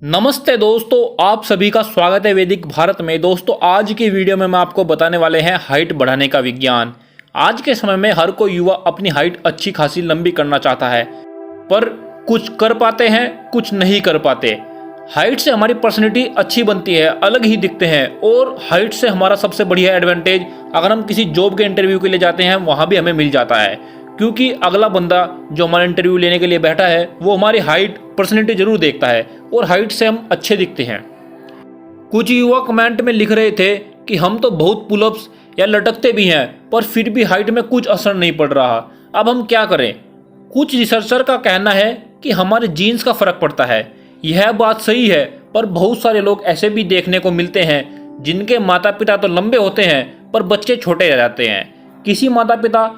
नमस्ते दोस्तों, आप सभी का स्वागत है वैदिक भारत में। दोस्तों, आज की वीडियो में मैं आपको बताने वाले हैं हाइट बढ़ाने का विज्ञान। आज के समय में हर कोई युवा अपनी हाइट अच्छी खासी लंबी करना चाहता है, पर कुछ कर पाते हैं, कुछ नहीं कर पाते। हाइट से हमारी पर्सनैलिटी अच्छी बनती है, अलग ही दिखते हैं। और हाइट से हमारा सबसे बढ़िया एडवांटेज, अगर हम किसी जॉब के इंटरव्यू के लिए जाते हैं वहाँ भी हमें मिल जाता है, क्योंकि अगला बंदा जो हमारा इंटरव्यू लेने के लिए बैठा है वो हमारी हाइट पर्सनैलिटी जरूर देखता है और हाइट से हम अच्छे दिखते हैं। कुछ युवा कमेंट में लिख रहे थे कि हम तो बहुत पुलअप्स या लटकते भी हैं पर फिर भी हाइट में कुछ असर नहीं पड़ रहा, अब हम क्या करें। कुछ रिसर्चर का कहना है कि हमारे जीन्स का फर्क पड़ता है। यह बात सही है, पर बहुत सारे लोग ऐसे भी देखने को मिलते हैं जिनके माता पिता तो लंबे होते हैं पर बच्चे छोटे रह जाते हैं। किसी माता पिता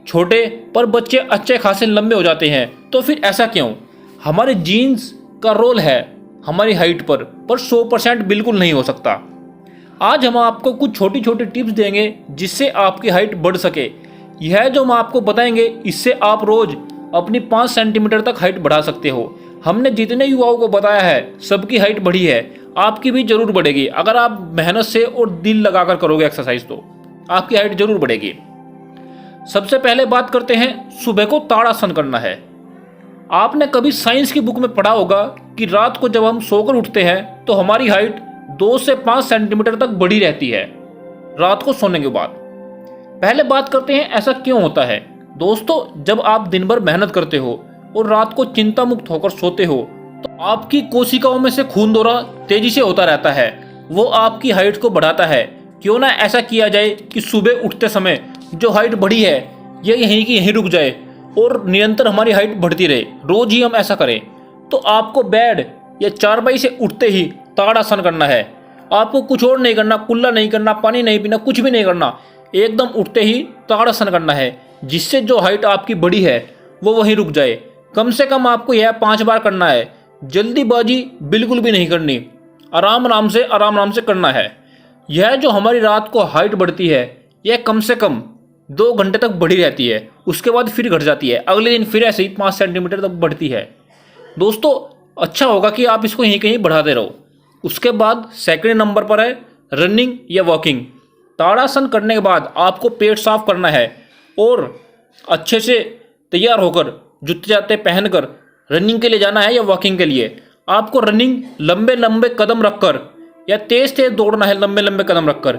छोटे पर बच्चे अच्छे खासे लंबे हो जाते हैं, तो फिर ऐसा क्यों। हमारे जीन्स का रोल है हमारी हाइट पर 100% बिल्कुल नहीं हो सकता। आज हम आपको कुछ छोटी छोटी टिप्स देंगे जिससे आपकी हाइट बढ़ सके। यह जो हम आपको बताएंगे इससे आप रोज अपनी 5 सेंटीमीटर तक हाइट बढ़ा सकते हो। हमने जितने युवाओं को बताया है सबकी हाइट बढ़ी है, आपकी भी जरूर बढ़ेगी। अगर आप मेहनत से और दिल लगाकर करोगे एक्सरसाइज तो आपकी हाइट जरूर बढ़ेगी। सबसे पहले बात करते हैं, सुबह को ताड़ासन करना है। आपने कभी साइंस की बुक में पढ़ा होगा कि रात को जब हम सोकर उठते हैं तो हमारी हाइट 2 से 5 सेंटीमीटर तक बढ़ी रहती है रात को सोने के बाद। पहले बात करते हैं ऐसा क्यों होता है। दोस्तों, जब आप दिन भर मेहनत करते हो और रात को चिंता मुक्त होकर सोते हो तो आपकी कोशिकाओं में से खून दौरा तेजी से होता रहता है, वो आपकी हाइट को बढ़ाता है। क्यों ना ऐसा किया जाए कि सुबह उठते समय जो हाइट बढ़ी है ये यहीं की यहीं रुक जाए और निरंतर हमारी हाइट बढ़ती रहे। रोज ही हम ऐसा करें। तो आपको बेड या चारपाई से उठते ही ताड़ासन करना है। आपको कुछ और नहीं करना, कुल्ला नहीं करना, पानी नहीं पीना, कुछ भी नहीं करना। एकदम उठते ही ताड़ासन करना है, जिससे जो हाइट आपकी बढ़ी है वो वहीं रुक जाए। कम से कम आपको यह 5 बार करना है। जल्दीबाजी बिल्कुल भी नहीं करनी, आराम आराम से करना है। यह जो हमारी रात को हाइट बढ़ती है यह कम से कम 2 घंटे तक बढ़ी रहती है, उसके बाद फिर घट जाती है। अगले दिन फिर ऐसे ही 5 सेंटीमीटर तक बढ़ती है। दोस्तों, अच्छा होगा कि आप इसको यहीं कहीं बढ़ाते रहो। उसके बाद सेकंड नंबर पर है रनिंग या वॉकिंग। ताड़ासन करने के बाद आपको पेट साफ करना है और अच्छे से तैयार होकर जूते जाते पहनकर रनिंग के लिए जाना है या वॉकिंग के लिए। आपको रनिंग लंबे लंबे कदम रखकर या तेज तेज दौड़ना है, लंबे लंबे कदम रखकर।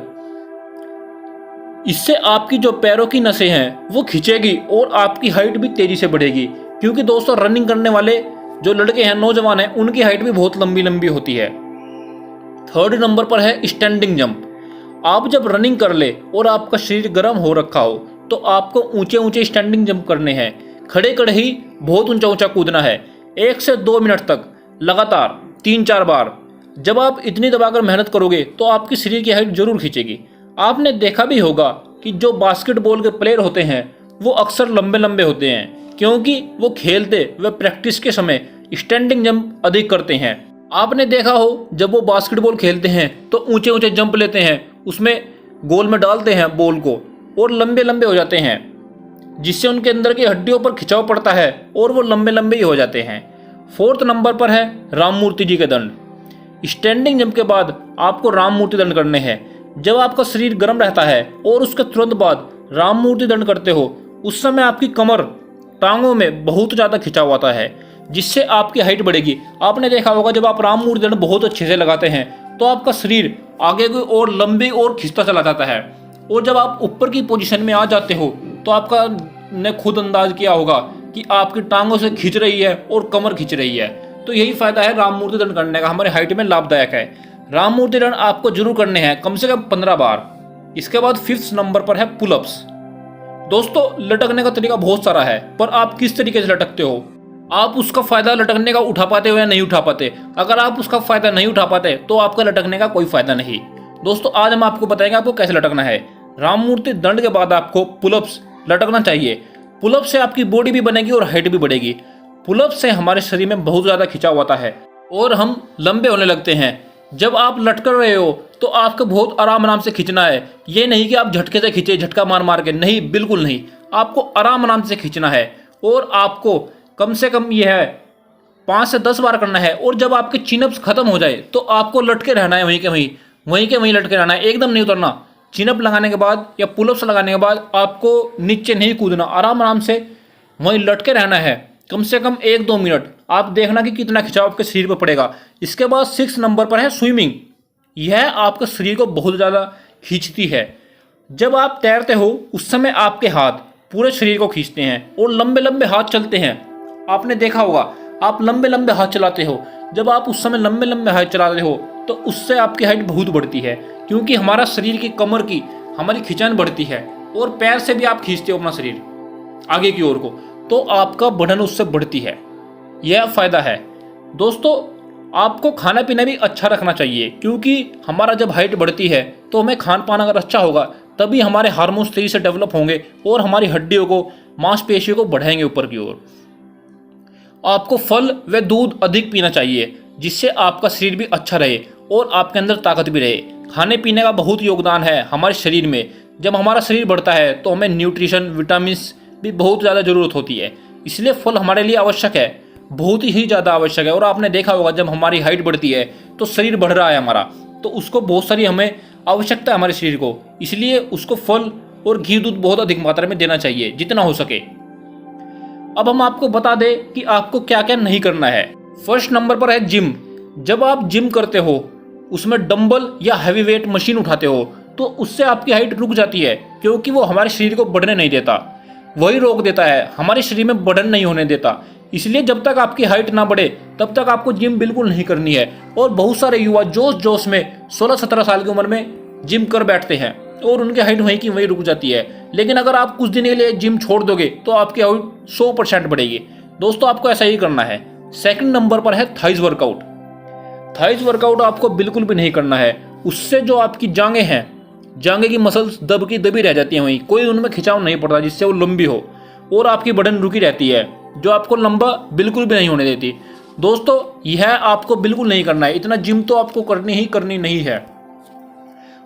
इससे आपकी जो पैरों की नसें हैं वो खिंचेगी और आपकी हाइट भी तेजी से बढ़ेगी। क्योंकि दोस्तों, रनिंग करने वाले जो लड़के हैं, नौजवान हैं, उनकी हाइट भी बहुत लंबी लंबी होती है। थर्ड नंबर पर है स्टैंडिंग जंप। आप जब रनिंग कर ले और आपका शरीर गर्म हो रखा हो तो आपको ऊंचे ऊंचे स्टैंडिंग जंप करने हैं। खड़े खड़े ही बहुत ऊंचा ऊंचा कूदना है, 1 से 2 मिनट तक लगातार 3-4 बार। जब आप इतनी दबाकर मेहनत करोगे तो आपकी शरीर की हाइट जरूर खींचेगी। आपने देखा भी होगा कि जो बास्केटबॉल के प्लेयर होते हैं वो अक्सर लंबे लंबे होते हैं, क्योंकि वो खेलते व प्रैक्टिस के समय स्टैंडिंग जंप अधिक करते हैं। आपने देखा हो जब वो बास्केटबॉल खेलते हैं तो ऊंचे ऊंचे जंप लेते हैं, उसमें गोल में डालते हैं बॉल को और लंबे लंबे हो जाते हैं, जिससे उनके अंदर की हड्डियों पर खिंचाव पड़ता है और वो लंबे लंबे ही हो जाते हैं। फोर्थ नंबर पर है राममूर्ति जी के दंड। स्टैंडिंग जंप के बाद आपको राममूर्ति दंड करने हैं। जब आपका शरीर गर्म रहता है और उसके तुरंत बाद राममूर्ति दंड करते हो, उस समय आपकी कमर टांगों में बहुत ज़्यादा खिंचाव आता है, जिससे आपकी हाइट बढ़ेगी। आपने देखा होगा जब आप राममूर्ति दंड बहुत अच्छे से लगाते हैं तो आपका शरीर आगे की ओर लंबी और खिंचता चला जाता है। और जब आप ऊपर की पोजीशन में आ जाते हो तो आपका ने खुद अंदाज किया होगा कि आपकी टांगों से खींच रही है और कमर खींच रही है। तो यही फायदा है राममूर्ति दंड करने का, हमारे हाइट में लाभदायक है। राममूर्ति दंड आपको जरूर करने हैं कम से कम 15 बार। इसके बाद 5th नंबर पर है पुलअप्स। दोस्तों, लटकने का तरीका बहुत सारा है, पर आप किस तरीके से लटकते हो, आप उसका फायदा लटकने का उठा पाते हो या नहीं उठा पाते। अगर आप उसका फायदा नहीं उठा पाते तो आपका लटकने का कोई फायदा नहीं। दोस्तों, आज हम आपको बताएंगे आपको कैसे लटकना है। राममूर्ति दंड के बाद आपको पुलअप्स लटकना चाहिए। पुलअप से आपकी बॉडी भी बनेगी और हाइट भी बढ़ेगी। पुलअप से हमारे शरीर में बहुत ज़्यादा खिंचाव आता है और हम लंबे होने लगते हैं। जब आप लटक रहे हो तो आपको बहुत आराम से खींचना है। ये नहीं कि आप झटके से खींचे, झटका मार मार के, नहीं, बिल्कुल नहीं। आपको आराम से खींचना है और आपको कम से कम यह 5 से 10 बार करना है। और जब आपके चिनअप्स खत्म हो जाए तो आपको लटके रहना है, वहीं के वहीं लटके रहना है, एकदम नहीं उतरना। चिनअप लगाने के बाद या पुलअप्स लगाने के बाद आपको नीचे नहीं कूदना, आराम आराम से वहीं लटके रहना है कम से कम 1-2 मिनट। आप देखना कि कितना खिंचाव आपके शरीर पर पड़ेगा। इसके बाद 6 नंबर पर है स्विमिंग। यह आपके शरीर को बहुत ज़्यादा खींचती है। जब आप तैरते हो उस समय आपके हाथ पूरे शरीर को खींचते हैं और लंबे लंबे हाथ चलते हैं। आपने देखा होगा, आप लंबे लंबे हाथ चलाते हो। जब आप उस समय लंबे लंबे हाथ चलाते हो तो उससे आपकी हाइट बहुत बढ़ती है, क्योंकि हमारा शरीर की कमर की हमारी खिंचान बढ़ती है। और पैर से भी आप खींचते हो अपना शरीर आगे की ओर को, तो आपका बढ़न उससे बढ़ती है। यह फ़ायदा है। दोस्तों, आपको खाना पीना भी अच्छा रखना चाहिए, क्योंकि हमारा जब हाइट बढ़ती है तो हमें खान पान अगर अच्छा होगा तभी हमारे हार्मोन्स तेजी से डेवलप होंगे और हमारी हड्डियों को, मांसपेशियों को बढ़ाएंगे ऊपर की ओर। आपको फल व दूध अधिक पीना चाहिए, जिससे आपका शरीर भी अच्छा रहे और आपके अंदर ताकत भी रहे। खाने पीने का बहुत योगदान है हमारे शरीर में। जब हमारा शरीर बढ़ता है तो हमें न्यूट्रिशन, विटामिन्स भी बहुत ज़्यादा ज़रूरत होती है। इसलिए फल हमारे लिए आवश्यक है, बहुत ही ज़्यादा आवश्यक है। और आपने देखा होगा, जब हमारी हाइट बढ़ती है तो शरीर बढ़ रहा है हमारा, तो उसको बहुत सारी हमें आवश्यकता है हमारे शरीर को। इसलिए उसको फल और घी दूध बहुत अधिक मात्रा में देना चाहिए, जितना हो सके। अब हम आपको बता दें कि आपको क्या क्या नहीं करना है। फर्स्ट नंबर पर है जिम। जब आप जिम करते हो, उसमें डंबल या हैवी वेट मशीन उठाते हो, तो उससे आपकी हाइट रुक जाती है, क्योंकि वो हमारे शरीर को बढ़ने नहीं देता, वही रोक देता है, हमारे शरीर में बढ़न नहीं होने देता। इसलिए जब तक आपकी हाइट ना बढ़े तब तक आपको जिम बिल्कुल नहीं करनी है। और बहुत सारे युवा जोश जोश में 16-17 साल की उम्र में जिम कर बैठते हैं और उनकी हाइट वहीं की वहीं रुक जाती है। लेकिन अगर आप कुछ दिन के लिए जिम छोड़ दोगे तो आपकी हाइट 100% बढ़ेगी। दोस्तों, आपको ऐसा ही करना है। सेकंड नंबर पर है थाइज वर्कआउट। थाइज वर्कआउट आपको बिल्कुल भी नहीं करना है। उससे जो आपकी जांघें हैं, जांघें की मसल्स दबी रह जाती हैं, वहीं कोई उनमें खिंचाव नहीं पड़ता जिससे वो लंबी हो, और आपकी बढ़न रुकी रहती है, जो आपको लंबा बिल्कुल भी नहीं होने देती। दोस्तों, यह आपको बिल्कुल नहीं करना है। इतना जिम तो आपको करनी नहीं है,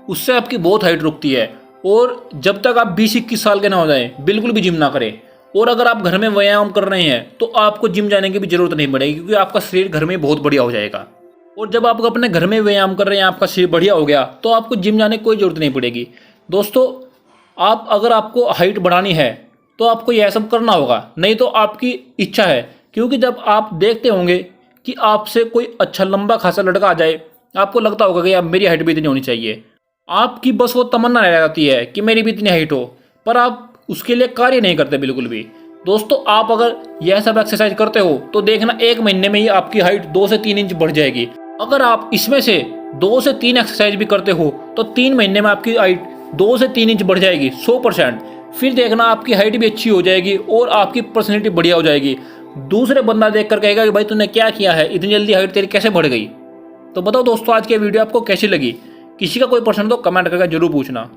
उससे आपकी बहुत हाइट रुकती है। और जब तक आप 20-21 साल के ना हो जाएं, बिल्कुल भी जिम ना करें। और अगर आप घर में व्यायाम कर रहे हैं तो आपको जिम जाने की भी जरूरत नहीं पड़ेगी, क्योंकि आपका शरीर घर में बहुत बढ़िया हो जाएगा। और जब आप अपने घर में व्यायाम कर रहे हैं, आपका शरीर बढ़िया हो गया, तो आपको जिम जाने की कोई ज़रूरत नहीं पड़ेगी। दोस्तों, अगर आपको हाइट बढ़ानी है तो आपको यह सब करना होगा, नहीं तो आपकी इच्छा है। क्योंकि जब आप देखते होंगे कि आपसे कोई अच्छा लंबा खासा लड़का आ जाए, आपको लगता होगा कि यार मेरी हाइट भी इतनी होनी चाहिए। आपकी बस वो तमन्ना रह जाती है कि मेरी भी इतनी हाइट हो, पर आप उसके लिए कार्य नहीं करते बिल्कुल भी। दोस्तों, आप अगर यह सब एक्सरसाइज करते हो तो देखना 1 महीने में ही आपकी हाइट 2 से 3 इंच बढ़ जाएगी। अगर आप इसमें से 2 से 3 एक्सरसाइज भी करते हो तो 3 महीने में आपकी हाइट 2 से 3 इंच बढ़ जाएगी 100%। फिर देखना आपकी हाइट भी अच्छी हो जाएगी और आपकी पर्सनैलिटी बढ़िया हो जाएगी। दूसरे बंदा देख कर कहेगा कि भाई तूने क्या किया है, इतनी जल्दी हाइट तेरी कैसे बढ़ गई। तो बताओ दोस्तों, आज की वीडियो आपको कैसी लगी? किसी का कोई प्रश्न तो कमेंट करके जरूर पूछना।